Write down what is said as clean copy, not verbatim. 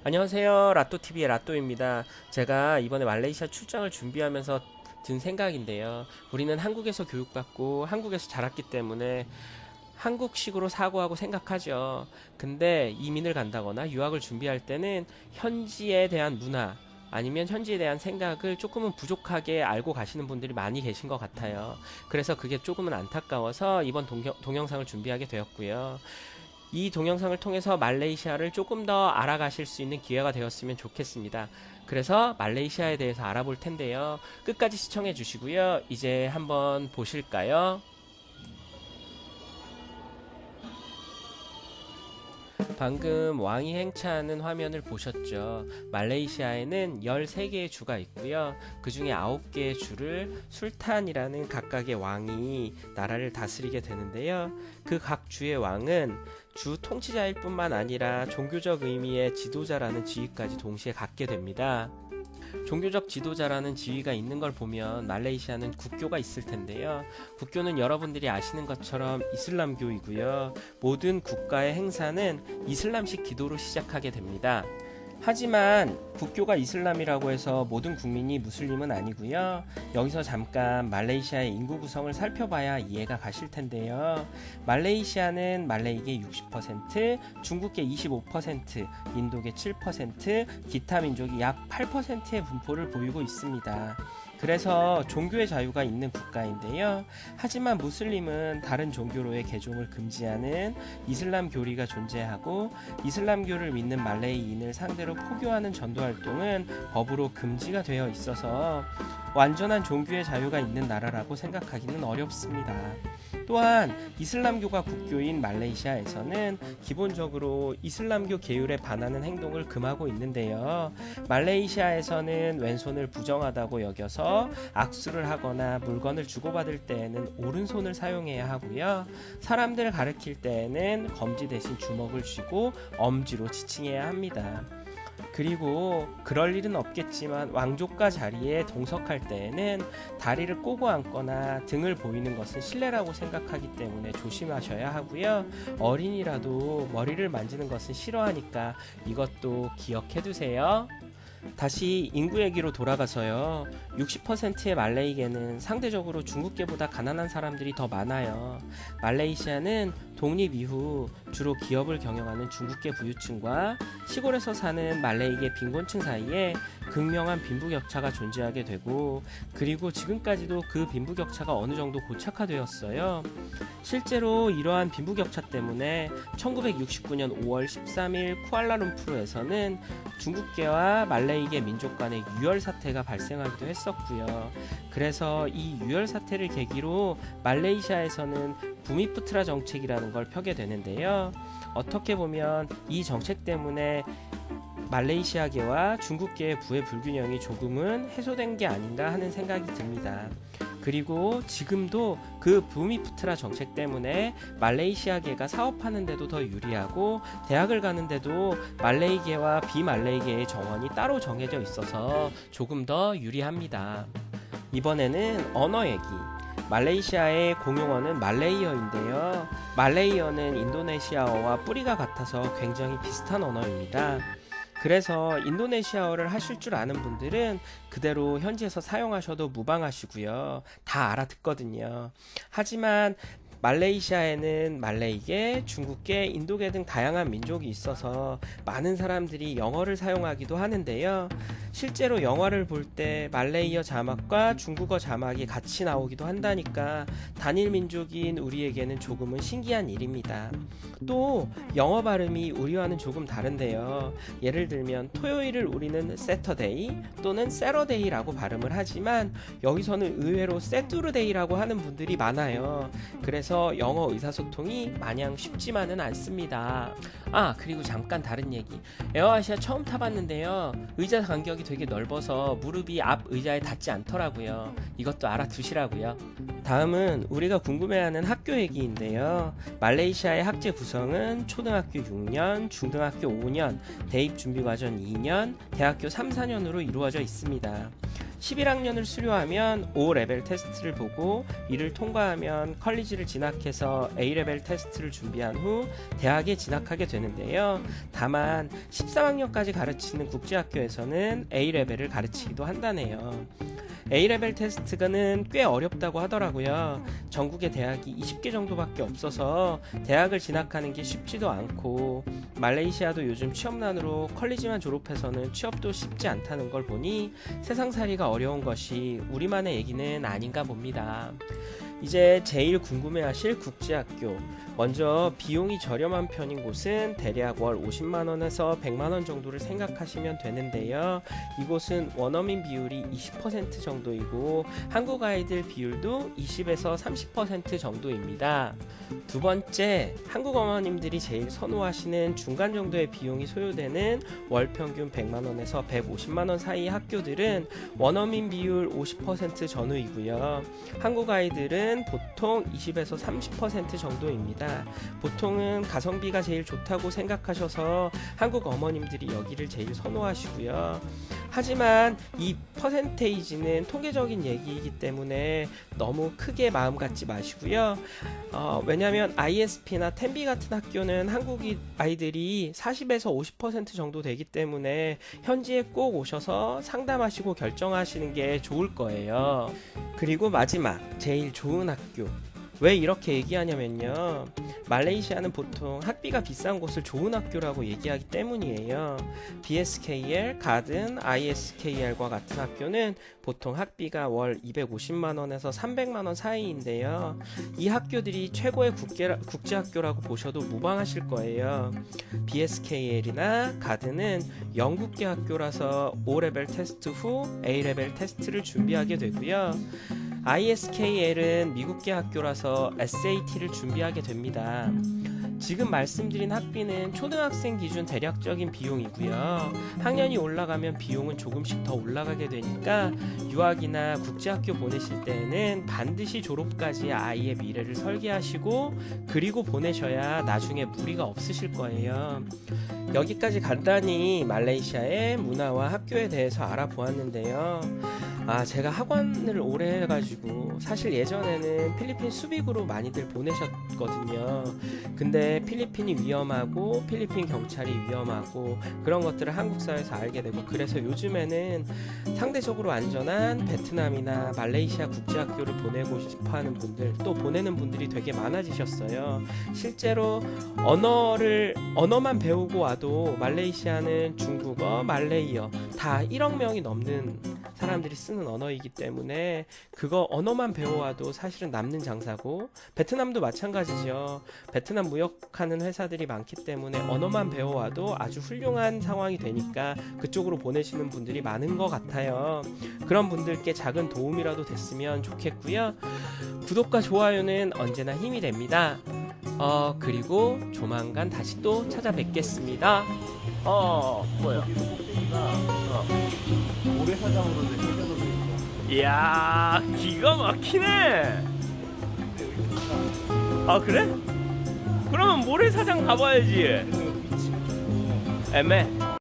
안녕하세요. 라또TV의 라또입니다. 제가 이번에 말레이시아 출장을 준비하면서 든 생각인데요. 우리는 한국에서 교육받고 한국에서 자랐기 때문에 한국식으로 사고하고 생각하죠. 근데 이민을 간다거나 유학을 준비할 때는 현지에 대한 문화, 아니면 현지에 대한 생각을 조금은 부족하게 알고 가시는 분들이 많이 계신 것 같아요. 그래서 그게 조금은 안타까워서 이번 동영상을 준비하게 되었고요. 이 동영상을 통해서 말레이시아를 조금 더 알아가실 수 있는 기회가 되었으면 좋겠습니다. 그래서 말레이시아에 대해서 알아볼 텐데요. 끝까지 시청해 주시고요. 이제 한번 보실까요? 방금 왕이 행차하는 화면을 보셨죠? 말레이시아에는 13개의 주가 있고요. 그 중에 9개의 주를 술탄이라는 각각의 왕이 나라를 다스리게 되는데요. 그 각 주의 왕은 주 통치자일 뿐만 아니라 종교적 의미의 지도자라는 지위까지 동시에 갖게 됩니다. 종교적 지도자라는 지위가 있는 걸 보면 말레이시아는 국교가 있을 텐데요. 국교는 여러분들이 아시는 것처럼 이슬람교이고요. 모든 국가의 행사는 이슬람식 기도로 시작하게 됩니다. 하지만 국교가 이슬람이라고 해서 모든 국민이 무슬림은 아니고요. 여기서 잠깐 말레이시아의 인구 구성을 살펴봐야 이해가 가실 텐데요. 말레이시아는 말레이계 60%, 중국계 25%, 인도계 7%, 기타 민족이 약 8%의 분포를 보이고 있습니다. 그래서 종교의 자유가 있는 국가인데요. 하지만 무슬림은 다른 종교로의 개종을 금지하는 이슬람 교리가 존재하고, 이슬람교를 믿는 말레이인을 상대로 포교하는 전도 활동은 법으로 금지가 되어 있어서 완전한 종교의 자유가 있는 나라라고 생각하기는 어렵습니다. 또한 이슬람교가 국교인 말레이시아에서는 기본적으로 이슬람교 계율에 반하는 행동을 금하고 있는데요. 말레이시아에서는 왼손을 부정하다고 여겨서 악수를 하거나 물건을 주고받을 때에는 오른손을 사용해야 하고요. 사람들을 가리킬 때에는 검지 대신 주먹을 쥐고 엄지로 지칭해야 합니다. 그리고 그럴 일은 없겠지만 왕족과 자리에 동석할 때에는 다리를 꼬고 앉거나 등을 보이는 것은 실례라고 생각하기 때문에 조심하셔야 하고요. 어린이라도 머리를 만지는 것은 싫어하니까 이것도 기억해 두세요. 다시 인구 얘기로 돌아가서요. 60%의 말레이계는 상대적으로 중국계보다 가난한 사람들이 더 많아요. 말레이시아는 독립 이후 주로 기업을 경영하는 중국계 부유층과 시골에서 사는 말레이계 빈곤층 사이에 극명한 빈부격차가 존재하게 되고, 그리고 지금까지도 그 빈부격차가 어느 정도 고착화되었어요. 실제로 이러한 빈부격차 때문에 1969년 5월 13일 쿠알라룸푸르에서는 중국계와 말레이계 민족 간의 유혈 사태가 발생하기도 했었고요. 그래서 이 유혈 사태를 계기로 말레이시아에서는 부미푸트라 정책이라는 걸 펴게 되는데요. 어떻게 보면 이 정책 때문에 말레이시아계와 중국계의 부의 불균형이 조금은 해소된 게 아닌가 하는 생각이 듭니다. 그리고 지금도 그 부미푸트라 정책 때문에 말레이시아계가 사업하는 데도 더 유리하고, 대학을 가는데도 말레이계와 비말레이계의 정원이 따로 정해져 있어서 조금 더 유리합니다. 이번에는 언어 얘기. 말레이시아의 공용어는 말레이어인데요. 말레이어는 인도네시아어와 뿌리가 같아서 굉장히 비슷한 언어입니다. 그래서 인도네시아어를 하실 줄 아는 분들은 그대로 현지에서 사용하셔도 무방하시고요. 다 알아듣거든요. 하지만 말레이시아에는 말레이계, 중국계, 인도계 등 다양한 민족이 있어서 많은 사람들이 영어를 사용하기도 하는데요. 실제로 영화를 볼 때 말레이어 자막과 중국어 자막이 같이 나오기도 한다니까 단일 민족인 우리에게는 조금은 신기한 일입니다. 또 영어 발음이 우리와는 조금 다른데요. 예를 들면 토요일을 우리는 Saturday 또는 Saturday라고 발음을 하지만 여기서는 의외로 Saturday라고 하는 분들이 많아요. 그래서 영어 의사소통이 마냥 쉽지만은 않습니다. 그리고 잠깐 다른 얘기. 에어아시아 처음 타봤는데요. 의자 간격이 되게 넓어서 무릎이 앞 의자에 닿지 않더라고요. 이것도 알아두시라고요. 다음은 우리가 궁금해하는 학교 얘기인데요. 말레이시아의 학제 구성은 초등학교 6년, 중등학교 5년, 대입준비과정 2년, 대학교 3, 4년으로 이루어져 있습니다. 11학년을 수료하면 O 레벨 테스트를 보고 이를 통과하면 컬리지를 진학해서 A레벨 테스트를 준비한 후 대학에 진학하게 되는데요. 다만 13학년까지 가르치는 국제학교에서는 A레벨을 가르치기도 한다네요. A레벨 테스트는 꽤 어렵다고 하더라고요. 전국에 대학이 20개 정도밖에 없어서 대학을 진학하는 게 쉽지도 않고 말레이시아도 요즘 취업난으로 컬리지만 졸업해서는 취업도 쉽지 않다는 걸 보니 세상살이가 어려운 것이 우리만의 얘기는 아닌가 봅니다. 이제 제일 궁금해하실 국제학교. 먼저 비용이 저렴한 편인 곳은 대략 월 50만원에서 100만원 정도를 생각하시면 되는데요. 이곳은 원어민 비율이 20% 정도이고 한국 아이들 비율도 20에서 30% 정도입니다. 두 번째, 한국 어머님들이 제일 선호하시는 중간 정도의 비용이 소요되는 월 평균 100만원에서 150만원 사이 학교들은 원어민 비율 50% 전후이고요. 한국 아이들은 보통 20에서 30% 정도입니다. 보통은 가성비가 제일 좋다고 생각하셔서 한국 어머님들이 여기를 제일 선호하시고요. 하지만 이 퍼센테이지는 통계적인 얘기이기 때문에 너무 크게 마음 갖지 마시고요. 왜냐하면 ISP나 텐비 같은 학교는 한국 아이들이 40에서 50% 정도 되기 때문에 현지에 꼭 오셔서 상담하시고 결정하시는 게 좋을 거예요. 그리고 마지막, 제일 좋은 학교. 왜 이렇게 얘기하냐면요, 말레이시아는 보통 학비가 비싼 곳을 좋은 학교라고 얘기하기 때문이에요. BSKL, 가든, ISKL과 같은 학교는 보통 학비가 월 250만원에서 300만원 사이인데요. 이 학교들이 최고의 국제학교라고 보셔도 무방하실 거예요. BSKL이나 가든은 영국계 학교라서 O레벨 테스트 후 A레벨 테스트를 준비하게 되고요. ISKL은 미국계 학교라서 SAT를 준비하게 됩니다. 지금 말씀드린 학비는 초등학생 기준 대략적인 비용이고요. 학년이 올라가면 비용은 조금씩 더 올라가게 되니까 유학이나 국제학교 보내실 때는 반드시 졸업까지 아이의 미래를 설계하시고 그리고 보내셔야 나중에 무리가 없으실 거예요. 여기까지 간단히 말레이시아의 문화와 학교에 대해서 알아보았는데요. 제가 학원을 오래 해가지고 사실 예전에는 필리핀 수비구로 많이들 보내셨거든요. 근데 필리핀이 위험하고 필리핀 경찰이 위험하고 그런 것들을 한국 사회에서 알게 되고, 그래서 요즘에는 상대적으로 안전한 베트남이나 말레이시아 국제학교를 보내고 싶어하는 분들, 또 보내는 분들이 되게 많아지셨어요. 실제로 언어만 배우고 와도 말레이시아는 중국어, 말레이어 다 1억 명이 넘는 사람들이 쓰는 언어이기 때문에 그거 언어만 배워와도 사실은 남는 장사고, 베트남도 마찬가지죠. 베트남 무역하는 회사들이 많기 때문에 언어만 배워와도 아주 훌륭한 상황이 되니까 그쪽으로 보내시는 분들이 많은 것 같아요. 그런 분들께 작은 도움이라도 됐으면 좋겠고요. 구독과 좋아요는 언제나 힘이 됩니다. 그리고 조만간 다시 또 찾아뵙겠습니다. 뭐야? 모래사장으로 생겨서 있어. 이야, 기가 막히네. 그래? 그러면 모래사장 가봐야지. 그래서 위치 애매.